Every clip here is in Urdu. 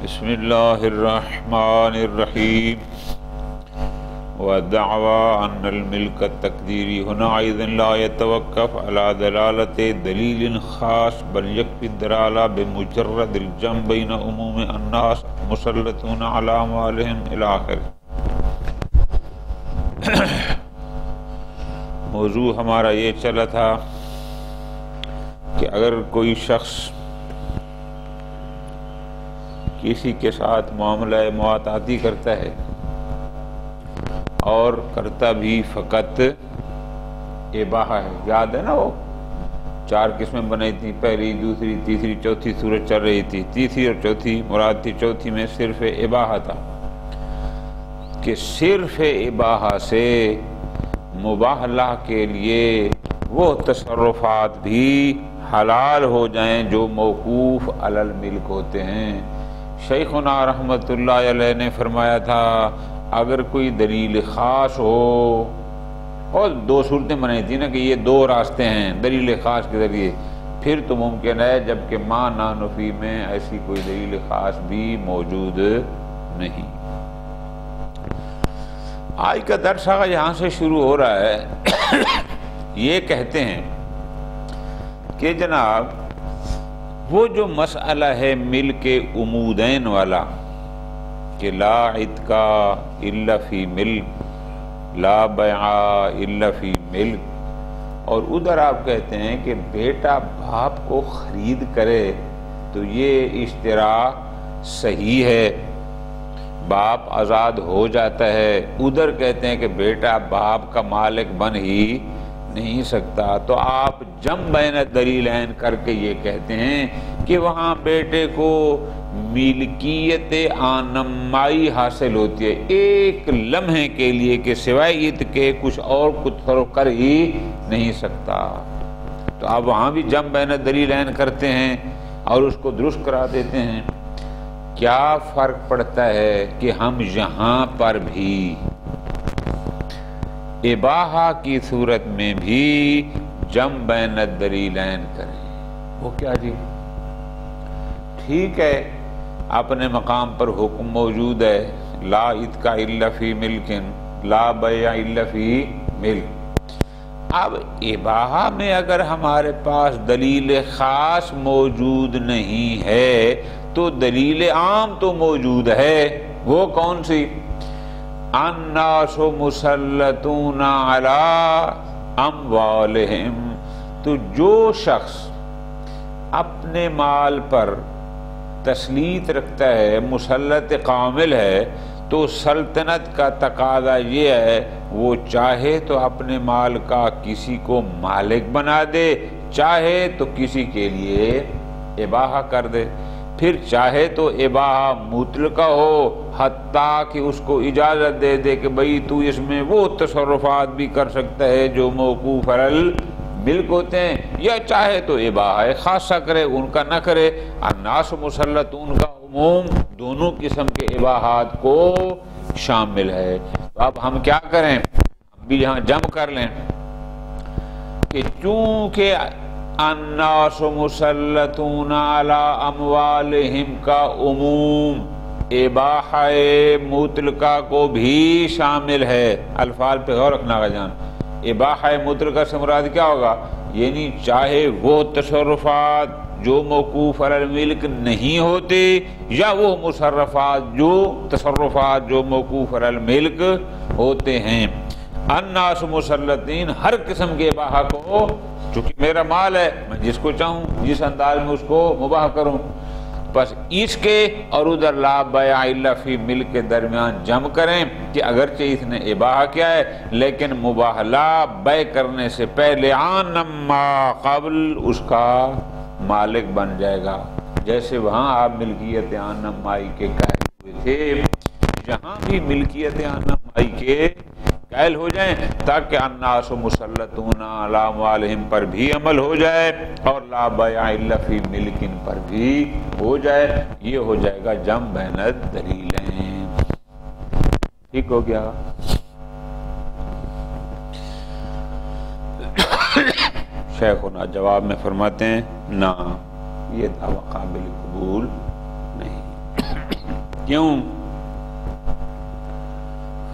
بسم اللہ الرحمن الرحیم ودعوى أن الملك التقديري هنا أيضا لا يتوقف على دلالة دليل خاص بل يكفي الدلالة بمجرد الجمع بين عموم الناس مسلطون على أموالهم إلى آخر۔ موضوع ہمارا یہ چلا تھا کہ اگر کوئی شخص کسی کے ساتھ معاملہ مواطاتی کرتا ہے اور کرتا بھی فقط اباحہ ہے، یاد ہے نا وہ 4 قسمیں بنائی تھی، پہلی، دوسری، تیسری، چوتھی صورت چل رہی تھی، تیسری اور چوتھی مراد تھی، چوتھی میں صرف اباحہ تھا کہ صرف اباحہ سے مباح اللہ کے لیے وہ تصرفات بھی حلال ہو جائیں جو موقوف علی الملک ہوتے ہیں۔ شیخنا رحمت اللہ علیہ نے فرمایا تھا اگر کوئی دلیل خاص ہو، اور 2 صورتیں بنائی تھی نا کہ یہ 2 راستے ہیں دلیل خاص کے ذریعے، پھر تو ممکن ہے جبکہ ما نا نفی میں ایسی کوئی دلیل خاص بھی موجود نہیں۔ آج کا درس آگا یہاں سے شروع ہو رہا ہے۔ یہ کہتے ہیں کہ جناب وہ جو مسئلہ ہے ملک عمودین والا کہ لا عتقا الا فی ملک، لا بیع الا فی ملک، اور ادھر آپ کہتے ہیں کہ بیٹا باپ کو خرید کرے تو یہ اشترا صحیح ہے، باپ آزاد ہو جاتا ہے، ادھر کہتے ہیں کہ بیٹا باپ کا مالک بن ہی نہیں سکتا، تو آپ جمع بین دلیلین کر کے یہ کہتے ہیں کہ وہاں بیٹے کو ملکیت آنمائی حاصل ہوتی ہے ایک لمحے کے لیے کہ سوائے عید کے کچھ اور کچھ تصرف کر ہی نہیں سکتا، تو آپ وہاں بھی جمع بین دلیلین کرتے ہیں اور اس کو درست کرا دیتے ہیں۔ کیا فرق پڑتا ہے کہ ہم یہاں پر بھی اباحہ کی صورت میں بھی جمع بین الدلیلین کریں؟ وہ کیا جی، ٹھیک ہے اپنے مقام پر حکم موجود ہے لا عتق الا فی ملک، لا بیع الا فی ملک، اب اباحہ میں اگر ہمارے پاس دلیل خاص موجود نہیں ہے تو دلیل عام تو موجود ہے، وہ کون سی؟ الناس مسلطون علی اموالہم، تو جو شخص اپنے مال پر تسلیط رکھتا ہے، مسلط کامل ہے، تو سلطنت کا تقاضا یہ ہے وہ چاہے تو اپنے مال کا کسی کو مالک بنا دے، چاہے تو کسی کے لیے اباحہ کر دے، پھر چاہے تو اباحہ مطلقہ ہو حتیٰ کہ اس کو اجازت دے دے کہ بھئی تو اس میں وہ تصرفات بھی کر سکتا ہے جو موقوف علی الملک ہوتے ہیں، یا چاہے تو اباحہ خاصہ کرے ان کا نہ کرے۔ الناس مسلطون کا عموم دونوں قسم کے اباحات کو شامل ہے۔ تو اب ہم کیا کریں، ہم بھی یہاں جمع کر لیں کہ چونکہ الناس مسلطون علی اموالہم کا عموم اباحہ مطلقہ کو بھی شامل ہے، الفاظ پہ غور رکھنا گا جان، اباحہ مطلقہ سے مراد کیا ہوگا، یعنی چاہے وہ تصرفات جو موقوف علی الملک نہیں ہوتے یا وہ تصرفات جو موقوف علی الملک ہوتے ہیں۔ الناس مسلطین، ہر قسم کے اباحہ کو، چونکہ میرا مال ہے میں جس کو چاہوں جس انداز میں اس کو مباح کروں، بس اس کے اور ادھر لا بیع الا فی ملک کے درمیان جمع کریں کہ اگرچہ اس نے اباحہ کیا ہے لیکن مباح لا بیع کرنے سے پہلے آنما قبل اس کا مالک بن جائے گا، جیسے وہاں آپ ملکیت آنمائی کے قائل ہوئے تھے، یہاں بھی ملکیت آنمائی کے قائل ہو جائیں تاکہ الناس مسلطون علی اموالہم پر بھی عمل ہو جائے اور لا بیع الا فی ملک پر بھی ہو جائے، یہ ہو جائے گا جمع بین الدلیلین۔ ٹھیک ہو گیا؟ شیخنا جواب میں فرماتے ہیں نہ، یہ دعویٰ قابل قبول نہیں۔ کیوں؟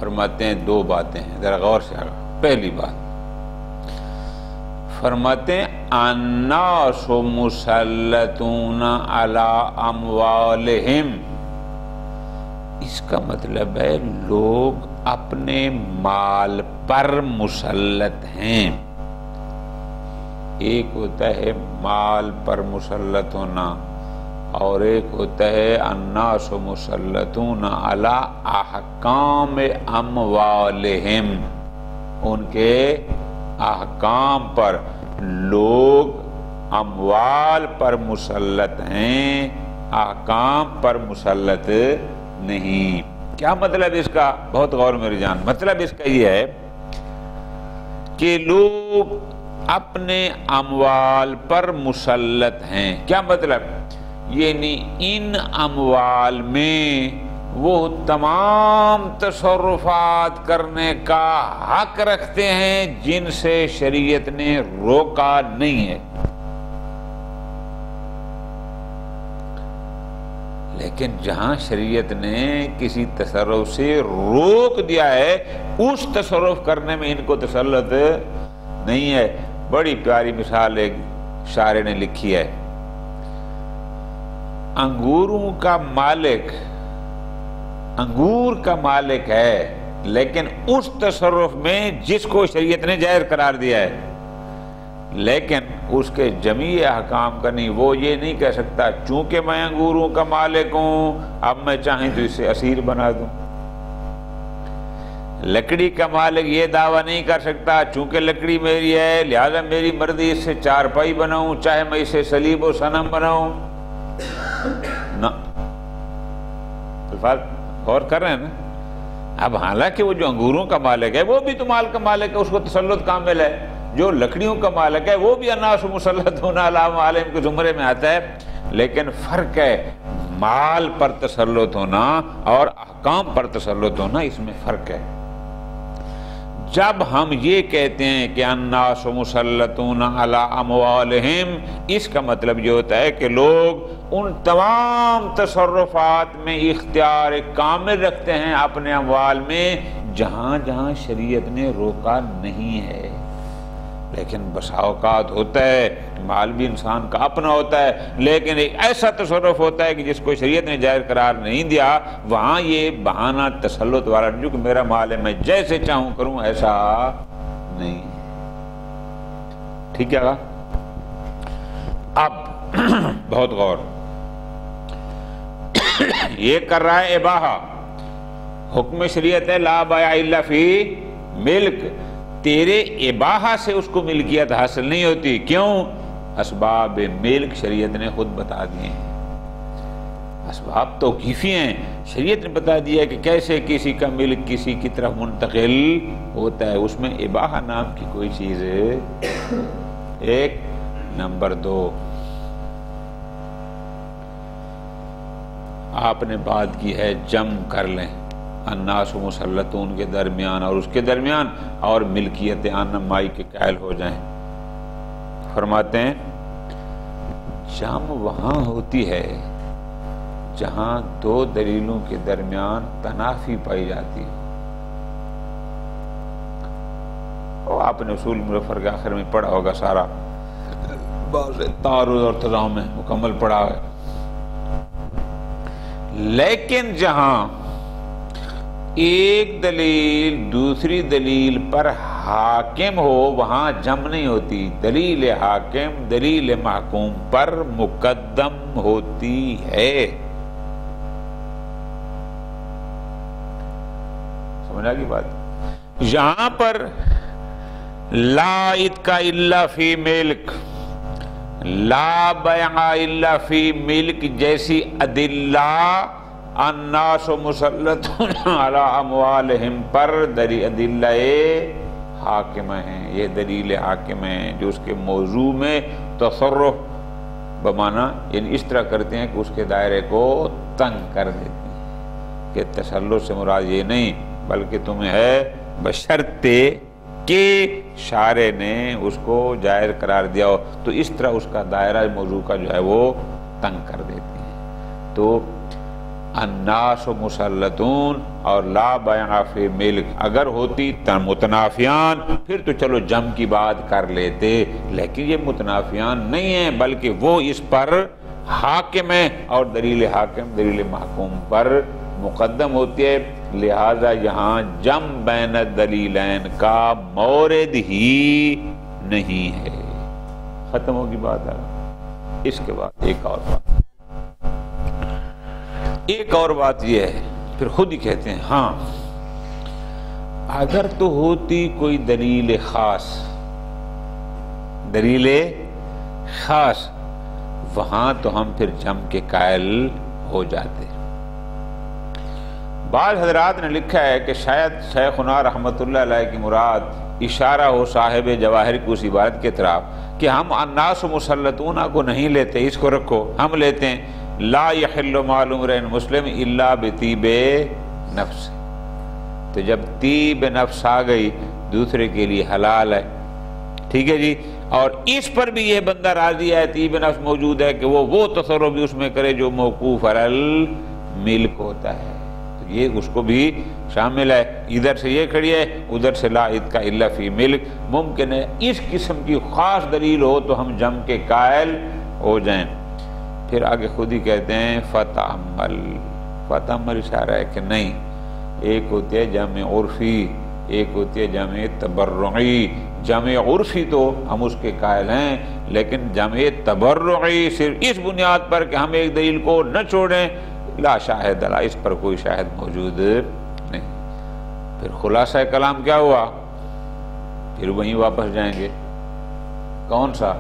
فرماتے ہیں دو باتیں ہیں، ذرا غور سے آگا۔ پہلی بات فرماتے ہیں الناس مسلطون علی اموالہم، اس کا مطلب ہے لوگ اپنے مال پر مسلط ہیں۔ ایک ہوتا ہے مال پر مسلط ہونا اور ایک ہوتا ہے الناس مسلطون علی احکام اموالہم، ان کے احکام پر لوگ اموال پر مسلط ہیں، احکام پر مسلط نہیں۔ کیا مطلب اس کا؟ بہت غور میری جان۔ مطلب اس کا یہ ہے کہ لوگ اپنے اموال پر مسلط ہیں۔ کیا مطلب؟ یعنی ان اموال میں وہ تمام تصرفات کرنے کا حق رکھتے ہیں جن سے شریعت نے روکا نہیں ہے، لیکن جہاں شریعت نے کسی تصرف سے روک دیا ہے اس تصرف کرنے میں ان کو تسلط نہیں ہے۔ بڑی پیاری مثال ایک شاعر نے لکھی ہے، انگوروں کا مالک انگور کا مالک ہے لیکن اس تصرف میں جس کو شریعت نے جائز قرار دیا ہے، لیکن اس کے جمیع احکام کا نہیں۔ وہ یہ نہیں کہہ سکتا چونکہ میں انگوروں کا مالک ہوں اب میں چاہیں تو اسے اسیر بنا دوں۔ لکڑی کا مالک یہ دعویٰ نہیں کر سکتا چونکہ لکڑی میری ہے لہذا میری مرضی اس سے چارپائی بناؤں چاہے میں اسے صلیب و صنم بناؤں۔ نہ، الفاظ غور کر رہے ہیں نا؟ اب حالانکہ وہ جو انگوروں کا مالک ہے وہ بھی تو مال کا مالک ہے، اس کو تسلط کامل ہے۔ جو لکڑیوں کا مالک ہے وہ بھی الناس مسلطون علی اموالہم کے زمرے میں آتا ہے، لیکن فرق ہے مال پر تسلط ہونا اور احکام پر تسلط ہونا، اس میں فرق ہے۔ جب ہم یہ کہتے ہیں کہ الناس مسلطون علی اموالہم، اس کا مطلب یہ ہوتا ہے کہ لوگ ان تمام تصرفات میں اختیار کامل رکھتے ہیں اپنے اموال میں جہاں جہاں شریعت نے روکا نہیں ہے۔ لیکن بسا اوقات ہوتا ہے مال بھی انسان کا اپنا ہوتا ہے لیکن ایک ایسا تصرف ہوتا ہے کہ جس کو شریعت نے جائز قرار نہیں دیا، وہاں یہ بہانہ تسلط والا جو کہ میرا مال ہے میں جیسے چاہوں کروں، ایسا نہیں۔ ٹھیک ہے گا؟ اب بہت غور، یہ کر رہا ہے اباحہ، حکم شریعت ہے لا بیع الا فی ملک، تیرے اباحہ سے اس کو ملکیت حاصل نہیں ہوتی۔ کیوں؟ اسباب ملک شریعت نے خود بتا دیے ہیں، اسباب توقیفی ہیں، شریعت نے بتا دیا کہ کیسے کسی کا ملک کسی کی طرف منتقل ہوتا ہے، اس میں اباحہ نام کی کوئی چیز ہے۔ ایک نمبر دو، آپ نے بات کی ہے جمع کر لیں الناس مسلطون کے درمیان اور اس کے درمیان اور ملکیت آنمائی کے قائل ہو جائیں۔ فرماتے ہیں جمع وہاں ہوتی ہے جہاں دو دلیلوں کے درمیان تنافی پائی جاتی ہے۔ اور آپ نے اصول مظفر کے آخر میں پڑھا ہوگا، سارا تعارض اور تضاد میں مکمل پڑھا ہے۔ لیکن جہاں ایک دلیل دوسری دلیل پر حاکم ہو وہاں جمع نہیں ہوتی، دلیل حاکم دلیل محکوم پر مقدم ہوتی ہے۔ سمجھا کی بات؟ یہاں پر لا اتقا الا فی ملک، لا بیع الا فی ملک جیسی ادلہ الناس مسلطون علی اموالہم پر ادلہ حاکمہ ہیں، یہ دلیل حاکم ہیں جو اس کے موضوع میں تصرف بمانا یعنی اس طرح کرتے ہیں کہ اس کے دائرے کو تنگ کر دیتے ہیں، کہ تسلط سے مراد یہ نہیں بلکہ تمہیں ہے بشرطے کہ شارع نے اس کو جائز قرار دیا ہو، تو اس طرح اس کا دائرہ موضوع کا جو ہے وہ تنگ کر دیتے ہیں۔ تو الناس مسلطون اور لا بیع فی ملک، اگر ہوتی متنافیان پھر تو چلو جم کی بات کر لیتے، لیکن یہ متنافیان نہیں ہیں بلکہ وہ اس پر حاکم ہے، اور دلیل حاکم دلیل محکوم پر مقدم ہوتی ہے، لہذا یہاں جم بین الدلیلین کا مورد ہی نہیں ہے۔ ختم ہوگی بات ہے۔ اس کے بعد ایک اور بات یہ ہے، پھر خود ہی کہتے ہیں ہاں اگر تو ہوتی کوئی دلیل خاص وہاں تو ہم پھر جم کے قائل ہو جاتے۔ بعض حضرات نے لکھا ہے کہ شاید شیخنا رحمت اللہ علیہ کی مراد اشارہ ہو صاحب جواہر کی اس عبارت کی طرف کہ ہم الناس مسلطون کو نہیں لیتے، اس کو رکھو، ہم لیتے ہیں لا یحل مال امرئ مسلم الا بطیب نفس۔ تو جب طیب نفس آ گئی دوسرے کے لیے حلال ہے، ٹھیک ہے جی، اور اس پر بھی یہ بندہ راضی ہے، طیب نفس موجود ہے کہ وہ تصرف بھی اس میں کرے جو موقوف علی الملک ہوتا ہے، تو یہ اس کو بھی شامل ہے۔ ادھر سے یہ کھڑی ہے، ادھر سے لا اتقا الا فی ملک، ممکن ہے اس قسم کی خاص دلیل ہو تو ہم جم کے قائل ہو جائیں۔ پھر آگے خود ہی کہتے ہیں فتعمل اشارہ ہے کہ نہیں، ایک ہوتی ہے جمع عرفی، ایک ہوتی ہے جمع تبرعی۔ جمع عرفی تو ہم اس کے قائل ہیں، لیکن جمع تبرعی صرف اس بنیاد پر کہ ہم ایک دلیل کو نہ چھوڑیں، لا شاہد لا، اس پر کوئی شاہد موجود نہیں۔ پھر خلاصہ کلام کیا ہوا؟ پھر وہیں واپس جائیں گے، کون سا؟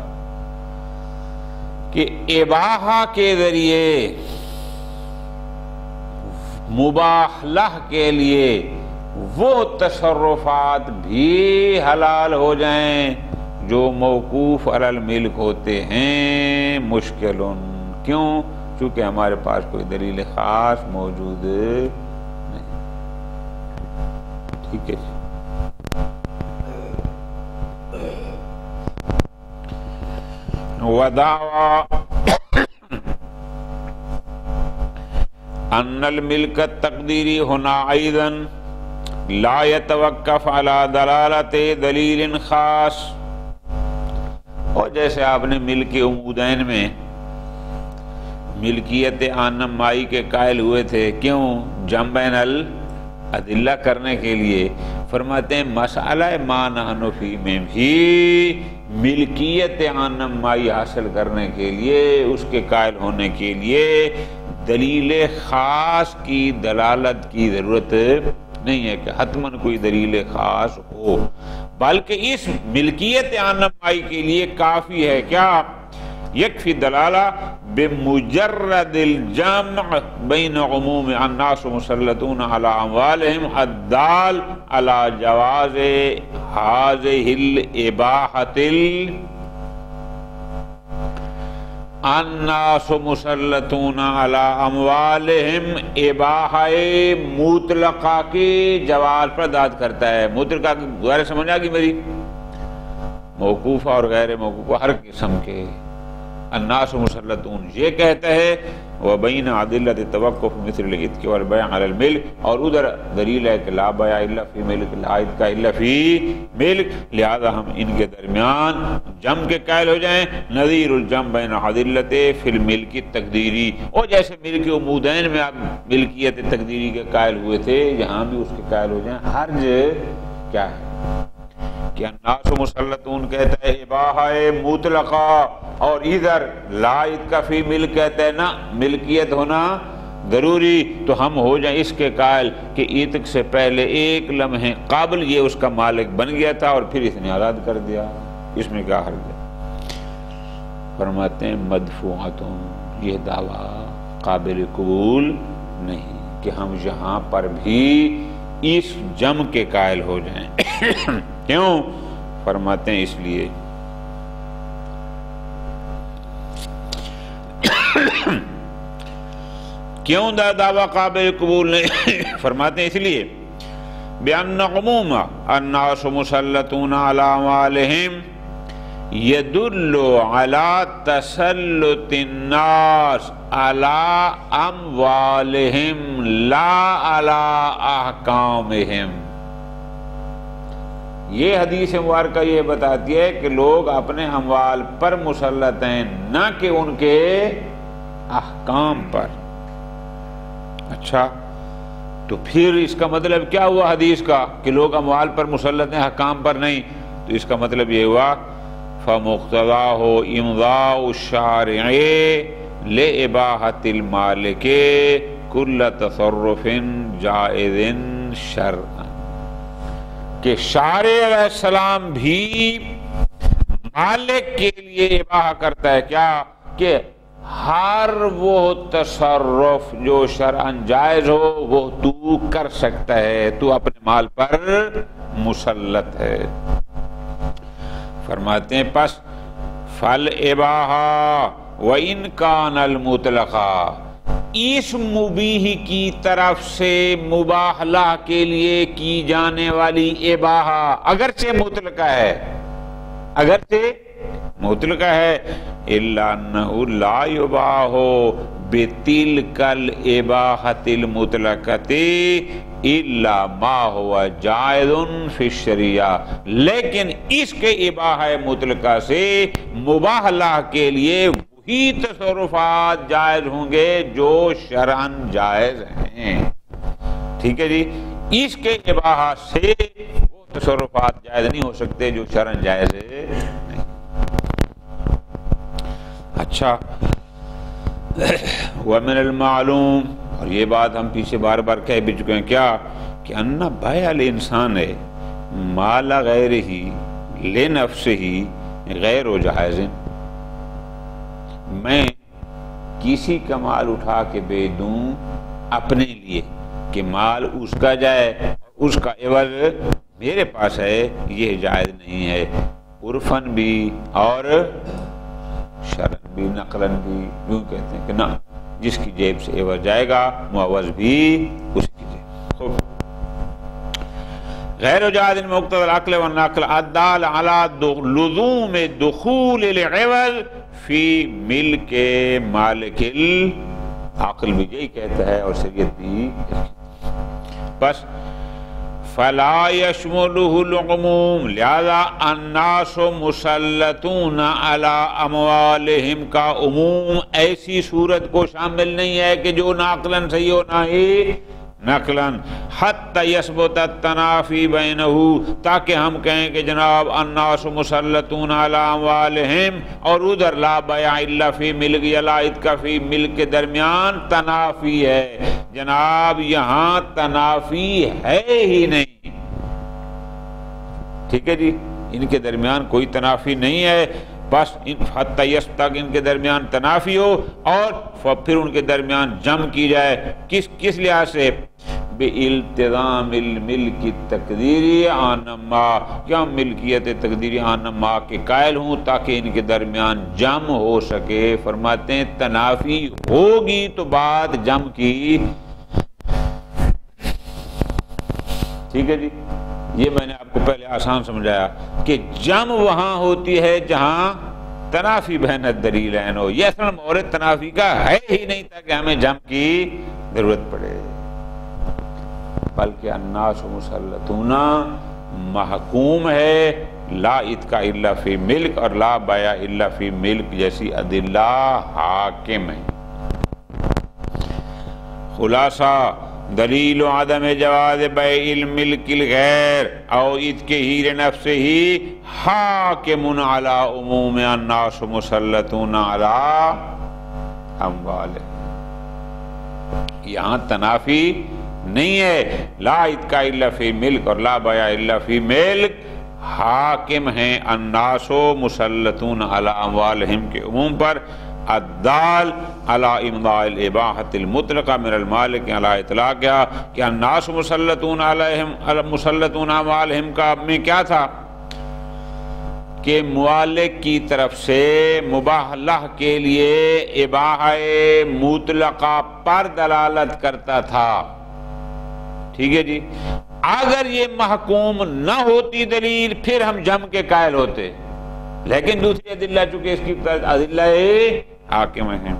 کہ اباحہ کے ذریعے مباح لہ کے لیے وہ تصرفات بھی حلال ہو جائیں جو موقوف علی الملک ہوتے ہیں مشکل۔ کیوں؟ چونکہ ہمارے پاس کوئی دلیل خاص موجود نہیں۔ ٹھیک ہے جی، ودعوى ان الملک التقدیری ہونا ایضا لا يتوقف على دلالت دلیل خاص۔ اور جیسے آپ نے ملک عمودین میں ملکیت آنم مائی کے قائل ہوئے تھے، کیوں؟ جمع بین الادلہ کرنے کے لیے، فرماتے ہیں مسئلہ ما نحن فی میں بھی ملکیت آنم مائی حاصل کرنے کے لیے، اس کے قائل ہونے کے لیے دلیل خاص کی دلالت کی ضرورت نہیں ہے کہ حتماً کوئی دلیل خاص ہو، بلکہ اس ملکیت آنم مائی کے لیے کافی ہے کیا؟ یکفی دلالہ بمجرد الجمع بین عموم الناس مسلطون علی اموالہم الدال علی جواز هذه الاباحۃ الناس مسلطون علی اموالہم اباحہ مطلقہ کے جواز پر داد کرتا ہے۔ مطلقہ غیر سمجھ آ گئی میری؟ موقوفہ اور غیر موقوفہ ہر قسم کے الناس مسلطون یہ کہتا ہے، وبین عدلۃ التوقف مثل العتق والبیع علی الملک، اور ادھر دلیل ہے کہ لا بیع الا فی ملک لا عتق الا فی ملک، لہذا ہم ان کے درمیان جم کے قائل ہو جائیں، نظیر الجم بین عدلۃ فی الملک التقدیری۔ اور جیسے ملک عمودین میں آپ ملکیت تقدیری کے قائل ہوئے تھے، یہاں بھی اس کے قائل ہو جائیں۔ حرج کیا ہے کہ الناس مسلطون کہتا ہے اباحہ مطلقہ، اور ادھر لا عتق فی ملک کہتا ہے نا ملکیت ہونا ضروری، تو ہم ہو جائیں اس کے قائل کہ عتق سے پہلے ایک لمحے قبل یہ اس کا مالک بن گیا تھا اور پھر اس نے آزاد کر دیا، اس میں کیا حرج ہے؟ فرماتے ہیں مدفوعۃ، یہ دعویٰ قابل قبول نہیں کہ ہم یہاں پر بھی اس جم کے قائل ہو جائیں۔ کیوں؟ فرماتے ہیں اس لیے کیوں دعویٰ قابل قبول نہیں؟ فرماتے ہیں اس لیے بِأَنَّ عُمُومَ النَّاسُ مُسَلَّطُونَ عَلَىٰ أَمْوَالِهِمْ، يدل على تسلط الناس على اموالهم لا على احکامهم. یہ حدیث مبارکہ یہ بتاتی ہے کہ لوگ اپنے اموال پر مسلط ہیں، نہ کہ ان کے احکام پر. اچھا، تو پھر اس کا مطلب کیا ہوا حدیث کا کہ لوگ اموال پر مسلط ہیں، احکام پر نہیں؟ تو اس کا مطلب یہ ہوا فَمُقْتَضَاهُ إِمْضَاءُ الشَّارِعِ لِإِبَاحَةِ الْمَالِكِ كُلَّ تَصَرُّفٍ جَائِزٍ شَرْعًا، کہ شارع علیہ السلام بھی مالک کے لیے اباحہ کرتا ہے کیا؟ کہ ہر وہ تصرف جو شرعاً جائز ہو وہ تو کر سکتا ہے، تو اپنے مال پر مسلط ہے. فرماتے ہیں پس فل اباحہ وَإِنْ كَانَ الْمُطْلَقَ، اس مبیح کی طرف سے مباح لا کے لیے کی جانے والی اباحہ اگرچہ مطلقہ ہے، اگرچہ مطلقہ ہے، إِلَّا أَنَّهُ لَا يُبَاحُ بِتِلْكَ الْإِبَاحَةِ الْمُطْلَقَةِ إِلَّا مَا هُوَ جَائِزٌ فِي الشَّرِيعَةِ، لیکن اس کے اباحہ مطلقہ سے مباح لا کے لیے وہی تصرفات جائز ہوں گے جو شرعاً جائز ہیں. ٹھیک ہے جی، اس کے اباحہ سے وہ تصرفات جائز نہیں ہو سکتے جو شرعاً جائز نہیں. اچھا، وَمِنَ الْمَعْلُومِ، اور یہ بات ہم پیچھے بار بار کہہ بھی چکے ہیں کیا کہ اَنَّ بَيْعَ الْإِنسَانِ مَالَ غَيْرِهِ لِنَفْسِهِ غَيْرُ جَائِزٍ، میں کسی کا مال اٹھا کے بیچ دوں اپنے لیے کہ مال اس کا جائے، اس کا عوض میرے پاس ہے، یہ جائز نہیں ہے، عرفاً بھی اور شرعاً بھی، نقلاً بھی. یوں کہتے ہیں کہ نہ، جس کی جیب سے عوض جائے گا معوض بھی اس کی جیب. خوب. غیر جائز مقتضی العقل والنقل الدال علی لزوم دخول العوض فی ملک مالک العقل، بھی یہی کہتا ہے اور شریعت بھی. بس فلا یشملہ العموم، لہذا الناس مسلطون علی اموالہم کا عموم ایسی صورت کو شامل نہیں ہے کہ جو نہ عقلاً صحیح ہو نہ ہی نقلاً، حتی یثبت التنافی بینہ، تاکہ ہم کہیں کہ جناب الناس مسلطون علی اموالہم، اور ادھر لا بیع الا فی ملک یا لا اتقا فی ملک کے درمیان تنافی ہے. جناب یہاں تنافی ہے ہی نہیں. ٹھیک ہے جی، ان کے درمیان کوئی تنافی نہیں ہے. بس حتی تک ان کے درمیان تنافی ہو اور پھر ان کے درمیان جمع کی جائے. کس لحاظ سے؟ بِالْتِزَامِ الْمِلْكِ التَّقْدِيرِ عَنَمَا، کیا ملکیت تقدیری عَنَمَا کے قائل ہوں تاکہ ان کے درمیان جمع ہو سکے. فرماتے ہیں تنافی ہوگی تو بات جمع کی. ٹھیک ہے جی، یہ میں نے آپ کو پہلے آسان سمجھایا کہ جمع وہاں ہوتی ہے جہاں تنافی بین الدلیلین ہو. یہ اصل مورد تنافی کا ہے ہی نہیں تاکہ ہمیں جمع کی ضرورت پڑے، بلکہ الناس مسلطون محکوم ہے لا اتقا الا فی ملک اور لا بیع الا فی ملک جیسی ادلہ حاکم ہیں. خلاصہ دلیل عدم جواز بیع الملک الغیر او اتقہ لنفسہ حاکم علی عموم الناس مسلطون علی اموالہم. یہاں تنافی نہیں ہے، لا اتقا الا فی ملک اور لا بیع الا فی ملک حاکم ہیں الناس مسلطون علی اموالہم کے عموم پر، الدال علی امضاء الاباحۃ المطلقہ من المالک علی اطلاقها، کہ الناس مسلطون علیہم مسلطون اموالہم کا میں کیا تھا کہ مالک کی طرف سے مباح لہ کے لیے اباحہ مطلقہ پر دلالت کرتا تھا. ٹھیک ہے جی، اگر یہ محکوم نہ ہوتی دلیل پھر ہم جمع کے قائل ہوتے. لیکن دوسری ادلہ چونکہ اس کی ادلہ حاکم ہیں.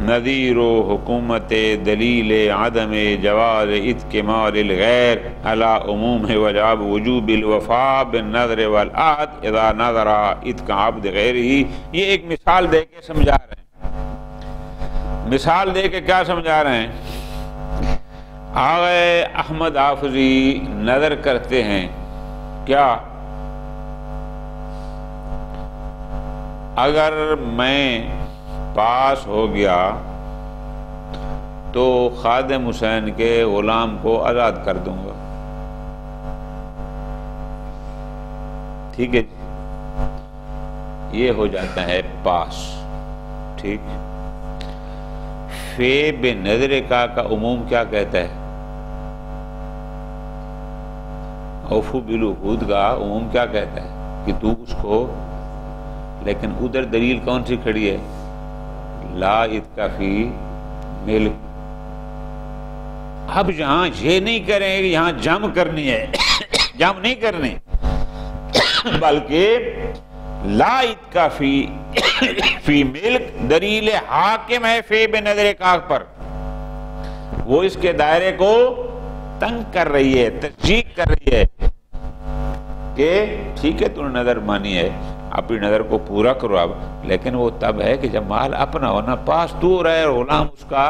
نظیر و حکومت دلیل عدم جواز اتکمال الغیر علی عموم وجاب وجوب الوفاء بالنظر والعہد اذا نظر اتکا عبد غیرہ. یہ ایک مثال دے کے سمجھا رہے ہیں. مثال دے کے کیا سمجھا رہے ہیں؟ آغا احمد حافظی نظر کرتے ہیں کیا اگر میں پاس ہو گیا تو خادم حسین کے غلام کو آزاد کر دوں گا. ٹھیک ہے جی، یہ ہو جاتا ہے پاس. ٹھیک. فی بے نظر کا عموم کیا کہتا ہے؟ اوفو بالعقود کا عموم کیا کہتا ہے کہ تو اس کو، لیکن ادھر دلیل کون سی کھڑی ہے؟ لا اتکافی ملک. اب یہاں یہ نہیں کریں کہ یہاں جم کرنی ہے، جم نہیں کرنی، بلکہ لا اتکافی فی ملک دلیل حاکم ہے فی بے نظر کاغ پر. وہ اس کے دائرے کو تنگ کر رہی ہے، تشجیع کر رہی ہے کہ ٹھیک ہے تو نے نظر مانی ہے، اپنی نظر کو پورا کرو اب، لیکن وہ تب ہے کہ جب مال اپنا ہونا پاس تو رہے اور غلام اس کا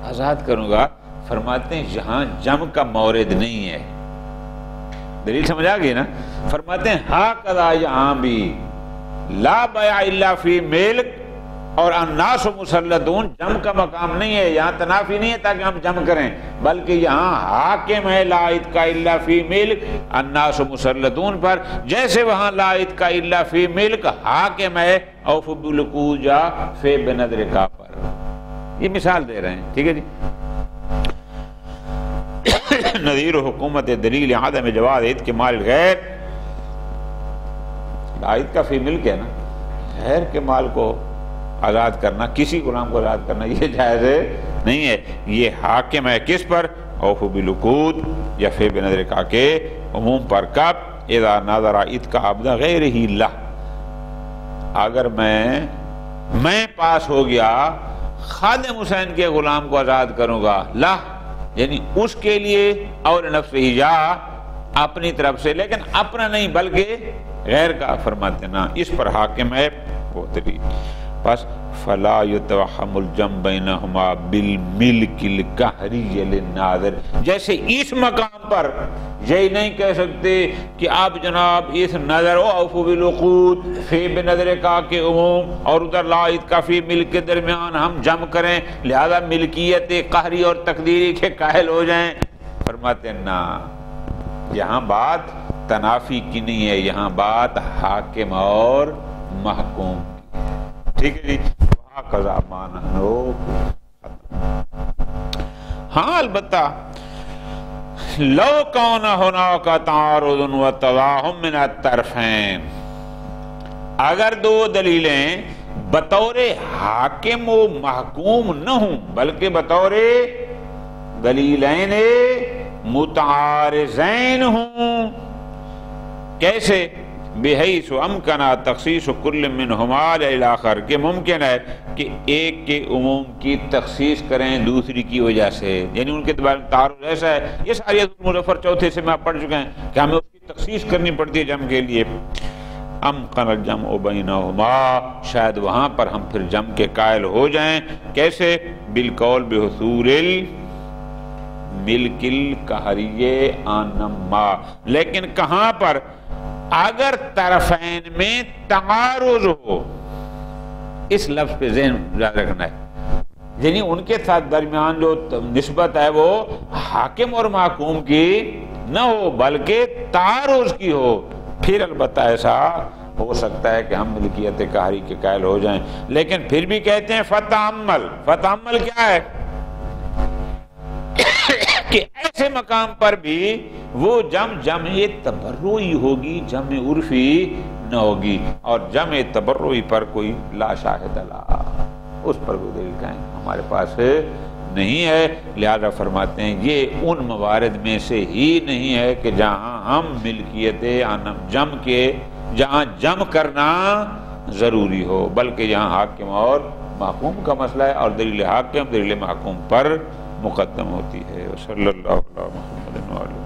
آزاد کروں گا. فرماتے ہیں یہاں جم کا مورد نہیں ہے. دلیل سمجھ آ گئی نا؟ فرماتے ہیں ہاں قضا یہاں بھی لا بیع الا فی ملک اور الناس مسلطون جم کا مقام نہیں ہے. یہاں تنافی نہیں ہے تاکہ ہم جم کریں، بلکہ یہاں حاکم ہے لا اتکا الا فی ملک الناس مسلطون پر، جیسے وہاں لا اتکا الا فی ملک حاکم ہے اوف بالعقود یا فی بنظر کا پر. یہ مثال دے رہے ہیں. ٹھیک ہے جی. نظیر حکومت دلیل عدم جواز اتکمال الغیر، لا اتکا فی ملک ہے نا، غیر کے مال کو آزاد کرنا، کسی غلام کو آزاد کرنا یہ جائز نہیں ہے. یہ حاکم ہے کس پر؟ اوف بالعقود یا فی بنظر کا کے عموم پر. کب؟ اذا نظر اتکا عبد غیرہ لہ. اگر میں پاس ہو گیا خادم حسین کے غلام کو آزاد کروں گا، لہ یعنی اس کے لیے، اور نفس ہی یا اپنی طرف سے، لیکن اپنا نہیں بلکہ غیر کا. فرماتے نا اس پر حاکم ہے وہ دلیل. بس فلا یتوہم الجم بینہما بالملک القہری للناظر. جیسے اس مقام پر یہی نہیں کہہ سکتے کہ آپ جناب اس نظر اوف بالعقود فی بنظر کا کے عموم اور ادھر لا اتکا فی ملک کے درمیان ہم جم کریں، لہذا ملکیت قہری اور تقدیری کے قائل ہو جائیں. فرماتے ہیں نا، یہاں بات تنافی کی نہیں ہے، یہاں بات حاکم اور محکوم. ٹھیک ہے جی. قضا مانو. ہاں البتہ لو کون ہناک تعارض و تضاہم من الطرفین، اگر دو دلیلیں بطور حاکم و محکوم نہ ہوں بلکہ بطور دلیلین متعارضین ہوں. کیسے؟ بحیث امکنا تخصیص کل منہما للآخر، کہ ممکن ہے کہ ایک کے عموم کی تخصیص کریں دوسری کی وجہ سے، یعنی ان کے بارے میں تعارض ایسا ہے. یہ ساری مظفر چوتھے سے میں پڑھ چکے ہیں کہ ہمیں اس کی تخصیص کرنی پڑتی ہے جم کے لیے. امکن الجمع بینہما، شاید وہاں پر ہم پھر جم کے قائل ہو جائیں. کیسے؟ بالقول بحصول الملک القہری آنما. لیکن کہاں پر؟ اگر طرفین میں تعارض ہو. اس لفظ پہ ذہن یاد رکھنا ہے، یعنی ان کے ساتھ درمیان جو نسبت ہے وہ حاکم اور محکوم کی نہ ہو بلکہ تعارض کی ہو. پھر البتہ ایسا ہو سکتا ہے کہ ہم ملکیت قہری کے قائل ہو جائیں. لیکن پھر بھی کہتے ہیں فتعمل. فتعمل کیا ہے؟ کہ ایسے مقام پر بھی وہ جمع تبرعی ہوگی، جمع عرفی نہ ہوگی، اور جمع تبرعی پر کوئی لا شاہد لا، اس پر کوئی دلیل کہیں ہمارے پاس نہیں ہے. لہذا فرماتے ہیں یہ ان موارد میں سے ہی نہیں ہے کہ جہاں ہم ملکیت جم کے جہاں جم کرنا ضروری ہو، بلکہ جہاں حاکم اور محکوم کا مسئلہ ہے اور دلیل حاکم دلیل محکوم پر مقدم ہوتی ہے۔ صلی اللہ علیہ محمد وعلیہ